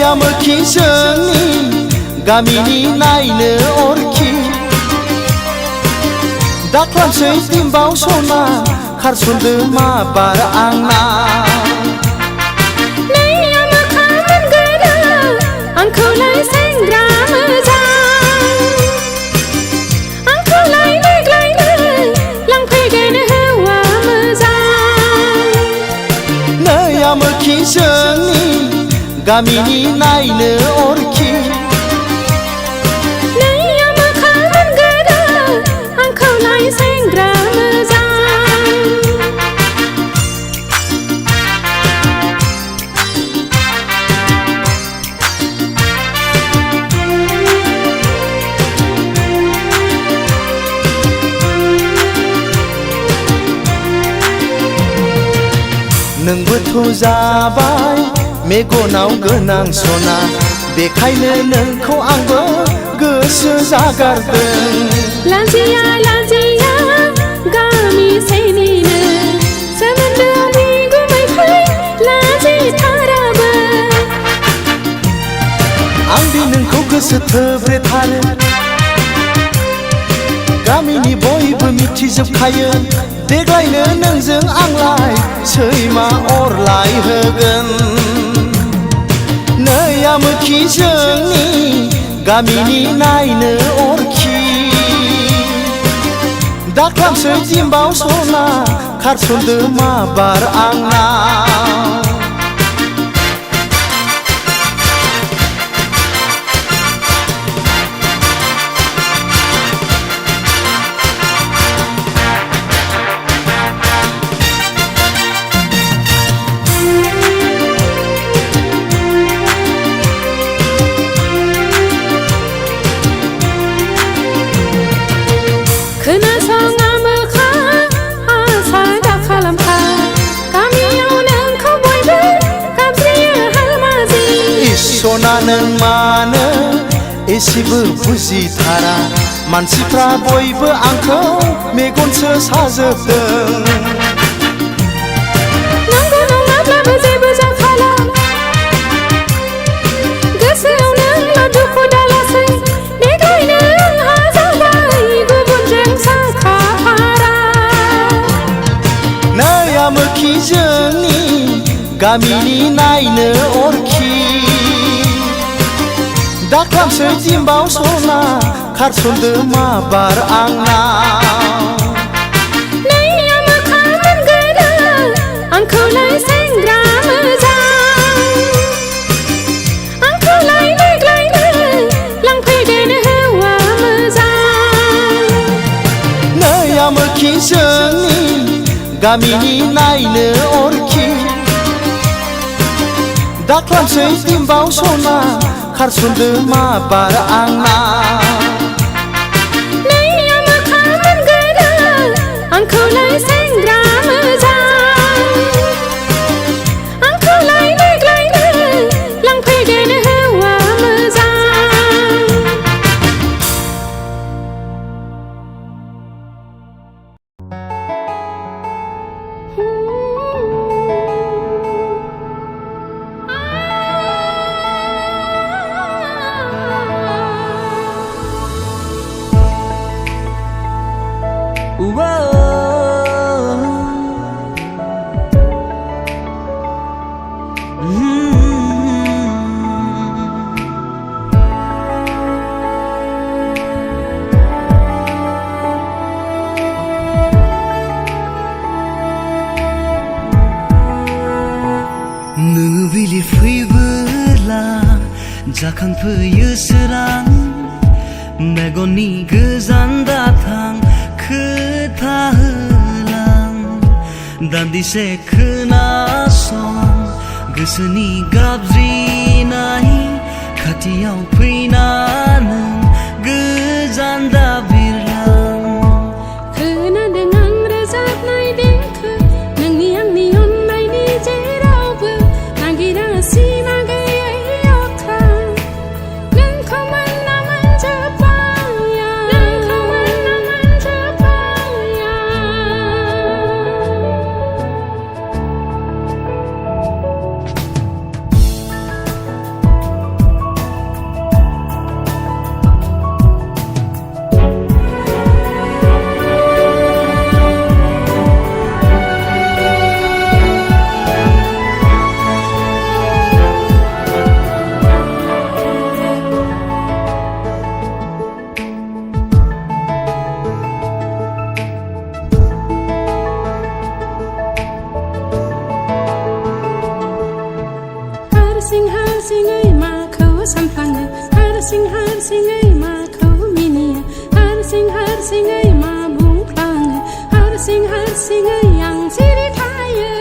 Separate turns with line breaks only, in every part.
आमोखि जोंनि गामिनि नायनो अरखि दाख्लामसै दिम्बाव सना खारसनदो माबार आंना
नै आमोखा मोनगोना आंखौलाय सेंग्रा मोजां आंखौलाय देग्लायनो लांफैगोन हौवा मोजां
नै आमोखि जोंनि गामिनि नायनो अरखि
नै आमोखा मोनगोना आंखौलाय सेंग्रा मोजां
नोंबोथ' जाबाय मेगनाव गोनां सना बेखायनो नोंखौ आंबो गोसो जागारदों
लाजिया लाजिया गामि सेनिनो सोमोन्दोआव बिगुमैफै लाजिथाराबो
आंदि नोंखौ गोसो थोब्रेथारो गामिनि बयबो मिथिजोबखायो देग्लायनो नोंजों आंलाय सैमा अरलाय होगोन नै आमोखि जोंनि गामिनि नायनो अरखि दाख्लामसै दिम्बाव सना खारसनदो माबार आंना
खोनासं आमोखा आसा दाखालामखा गामियाव नोंखौ बयबो गाबज्रियो हालमाजि
सना नों मानो एसेबो बुजिथारा मानसिफ्रा बयबो आंखौ मेगनसो साजोबदों
नंगौ नङाब्लाबो जेबो जाखाला गोसोआव नोंल' दुखु दालासै देग्लायनो आंहा जाबाय गुबुनजों साखाफारा
नै आमोखि जोंनि गामिनि नायनो अरखि दाख्लामसै दिम्बाव सना खारसनदो माबार आंना
नै आमोखा मोनगोना आंखौलाय सेंग्रा मोजां आंखौलाय देग्लायनो लांफैगोन हौवा मोजां
नै आमोखि जोंनि गामिनि नायनो अरखि दाख्लामसै दिम्बाव सना खारसनदो माबार आंना
नै आमोखा मोनगोना आंखौलाय सेंग्रा मोजां आंखौलाय देग्लायनो लांफैगोन हौवा मोजां
बिलिर फैबोला जाखांफैयो सोरां मेगननि गोजान दाथां खोथा होलां दान्दिसे खोनासं गोसोनि गाबज्रिनाय खाथियाव फैना नों गोजान दाबिरलां
खोनादों आं रोजाबनाय देंखो नोंनि आंनि अननायनि जेरावबो नागिरा सिमा गैयै अख्रां नोंखौ मोनना मोनजोब्बाया नोंखौ मोनना मोनजोब्बाया हारसिङै माखौ मिनियो हारसिङै मा बुंफ्लाङो हारसिङै आं सिरि थायो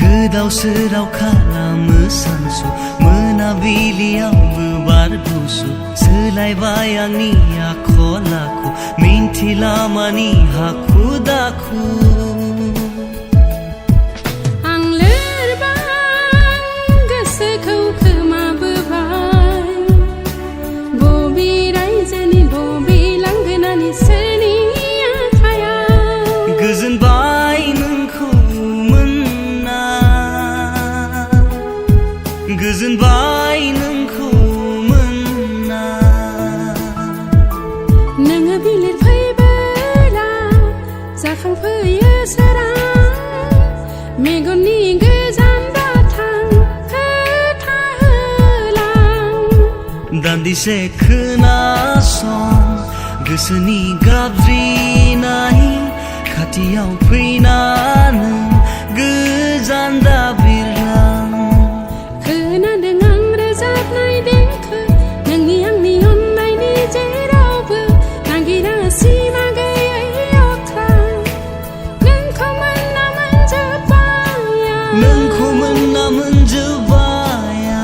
गोदाव सोराव खालामो सानसु मोनाबिलियावबो बार गुसु सोलायबाय आंनि आखल आखु मिन्थिला मानि हाखु दाखु
आं लोरबां गोसोखौ खोमाबोबाय बबे रायजोनि बबे लांगोनानि सोरनि आखायाव
गोजोनबाय नोंखौ मोनना गोजोनबाय नोंखौ मोनना
नोङो बिलिर फैबोला जाखांफैयो सोरां मेगननि गोजान बाथां खोथा होलां
दान्दिसे खोनासं गोसोनि गाबज्रिनाय खाथियाव फैना नों गोजान दाबिरलां
खोनादों आं रोजाबनाय देंखो नोंनि आंनि अननायनि जेरावबो नागिरा सिमा गैयै अख्रां नोंखौ मोनना मोनजोब्बाया
नोंखौ मोनना मोनजोब्बाया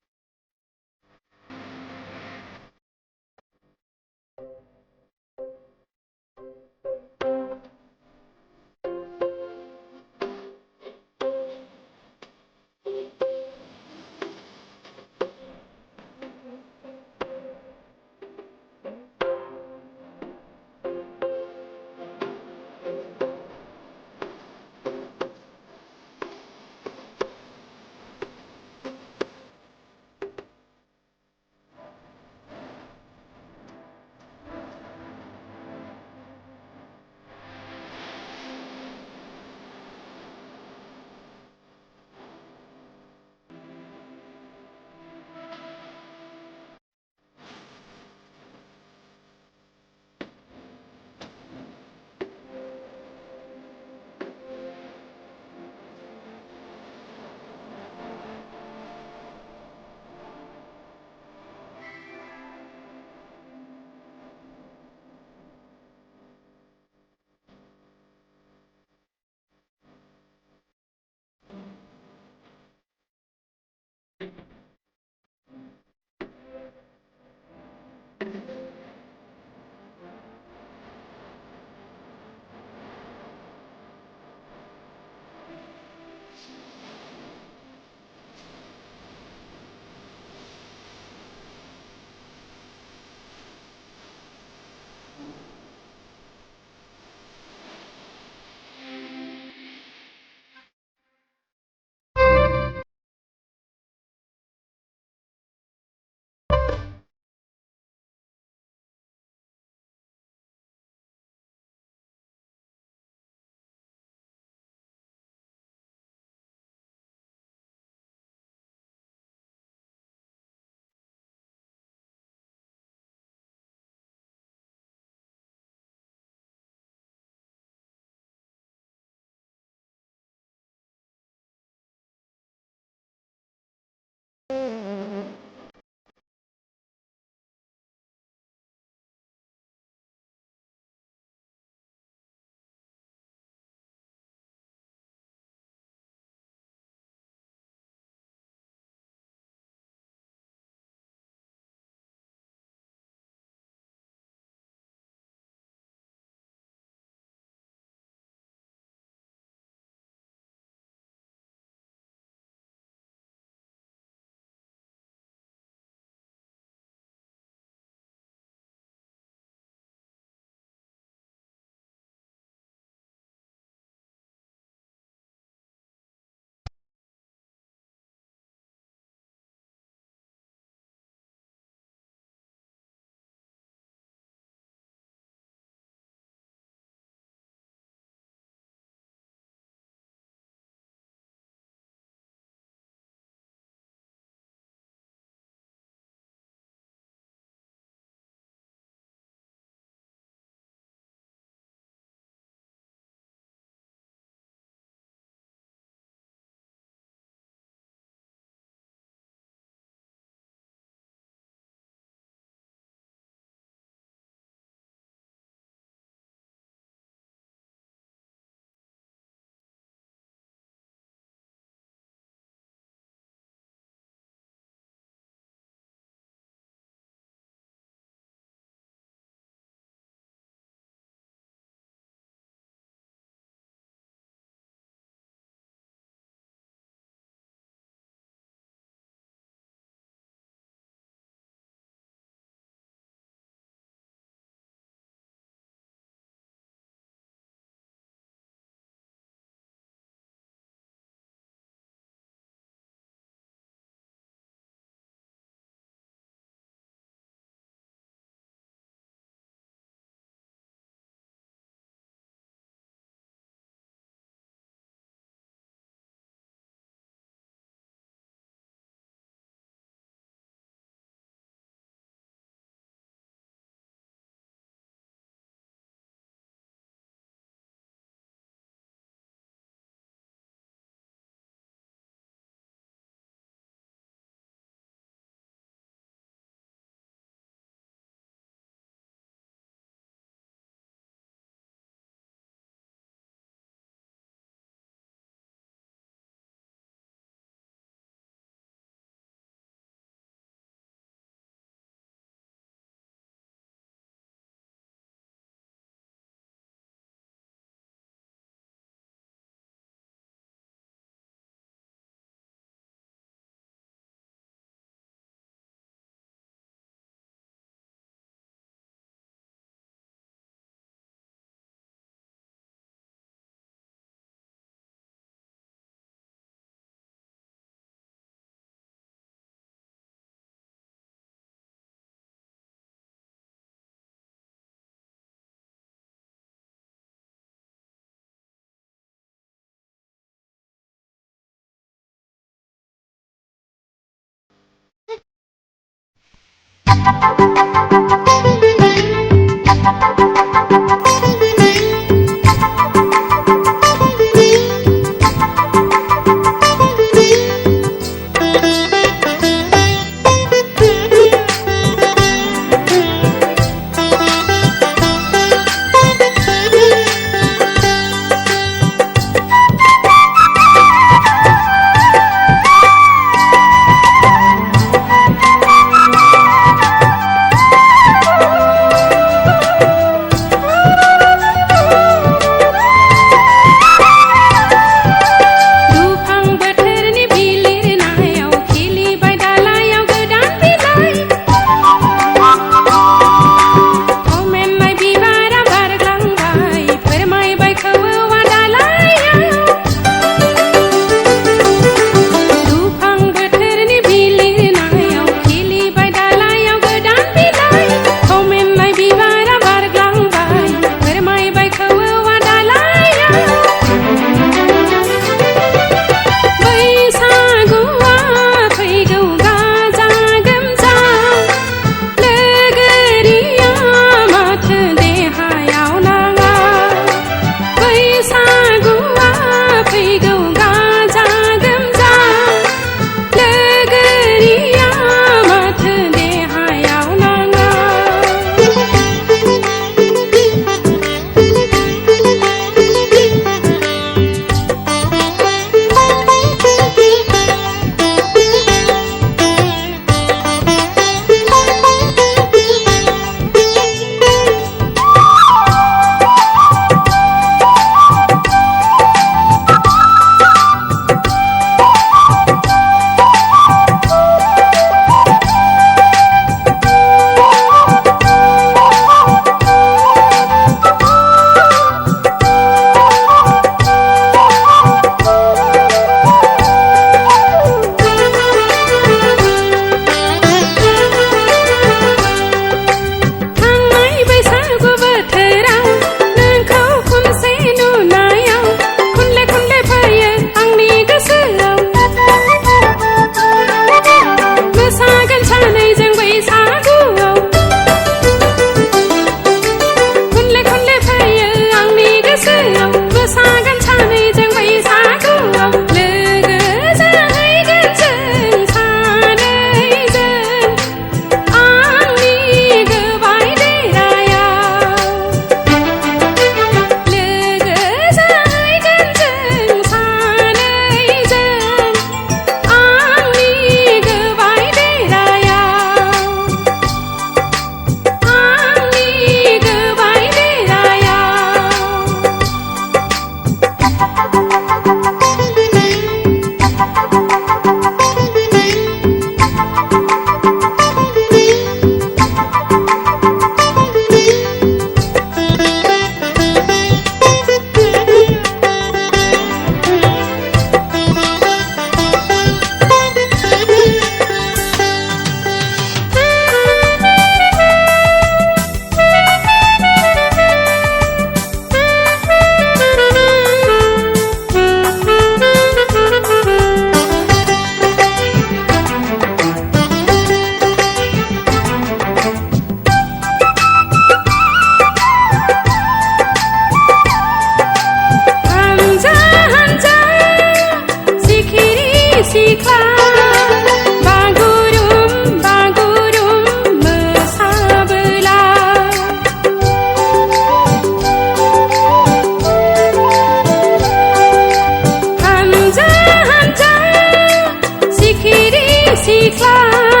Sikla